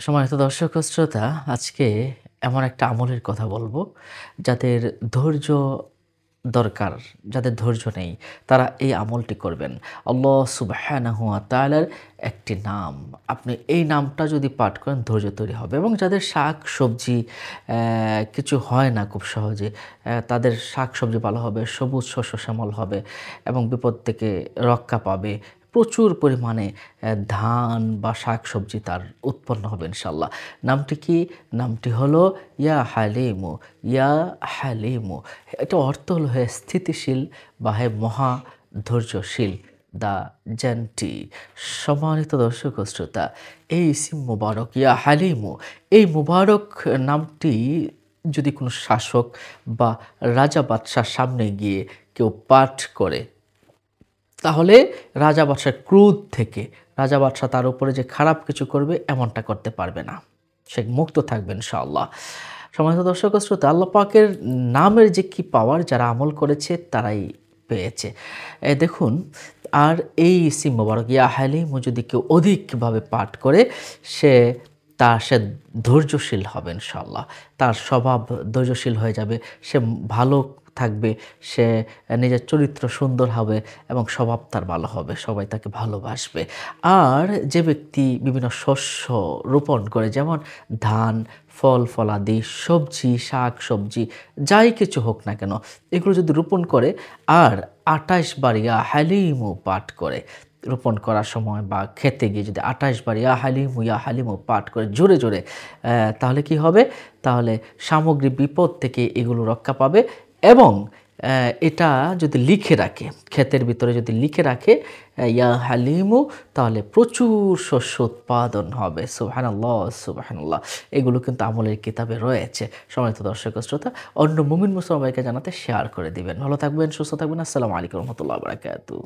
সম্মানিত দর্শক ও শ্রোতা, আজকে এমন একটা আমলের কথা বলবো, যাদের ধৈর্য দরকার, যাদের ধৈর্য নেই, তারা এই আমলটি করবেন। আল্লাহ সুবহানাহু ওয়া তাআলার একটি নাম, আপনি এই নামটা যদি পাঠ করেন ধৈর্য তৈরি হবে। এবং যাদের শাক-সবজি কিছু হয় না খুব সহজে, তাদের শাক-সবজি ভালো হবে, সবুজ শস্য শ্যামল হবে এবং বিপদ থেকে রক্ষা পাবে। প্রচুর পরিমাণে ধান বা শাক-সবজি তার উৎপন্ন হবে ইনশাআল্লাহ। নামটি কি? নামটি হলো ইয়া হালিমু, ইয়া হালিমু। এটা অর্থ হলো হে স্থিতিশীল বা হে মহা ধৈর্যশীল, দ্য জান্টি। সম্মানিত দর্শক ও শ্রোতা, এই ইসিম মুবারক ইয়া হালিমু, এই মুবারক নামটি যদি কোনো শাসক বা রাজা বাদশার সামনে গিয়ে কেউ পাঠ করে, তাহলে রাজা বাদশার ক্রোধ থেকে রাজা বাদশা তার উপরে যে খারাপ কিছু করবে এমনটা করতে পারবে না, সে মুক্ত থাকবে ইনশাআল্লাহ। সম্মানিত দর্শক ও শ্রোতা, আল্লাহ পাকের নামের যে কি পাওয়ার, যারা আমল করেছে তারাই পেয়েছে। দেখুন, আর এই ইসিম মোবারক ইয়া হালিমু যদি কেউ অধিকভাবে পাঠ করে, সে ধৈর্যশীল হবে ইনশাআল্লাহ। তার স্বভাব ধৈর্যশীল হয়ে যাবে, সে ভালো থাকবে, সে নিজের চরিত্র সুন্দর হবে এবং স্বভাব তার ভালো হবে, সবাই তাকে ভালোবাসবে। আর যে ব্যক্তি বিভিন্ন শস্য রোপণ করে, যেমন ধান, ফল ফলাদি, সবজি, শাক সবজি, যাই কিছু হোক না কেন, এগুলো যদি রোপণ করে আর ২৮ বার ইয়া হালিমু পাঠ করে, রোপণ করার সময় বা খেতে গিয়ে যদি ২৮ বার ইয়া হালিমু, ইয়া হালিমু পাঠ করে জোরে জোরে, তাহলে কি হবে? তাহলে সামগ্রিক বিপদ থেকে এগুলো রক্ষা পাবে। এবং এটা যদি লিখে রাখে, ক্ষেতের ভিতরে যদি লিখে রাখে ইয়া হালিমু, তাহলে প্রচুর শস্য উৎপাদন হবে। সুবহানাল্লাহ, সুবহানাল্লাহ। এগুলো কিন্তু আমলের কিতাবে রয়েছে। সম্মানিত দর্শক ও শ্রোতা, অন্য মুমিন মুসলমানকে জানাতে শেয়ার করে দিবেন। ভালো থাকবেন, সুস্থ থাকবেন। আসসালামু আলাইকুম ওয়া রাহমাতুল্লাহি ওয়া বারাকাতুহু।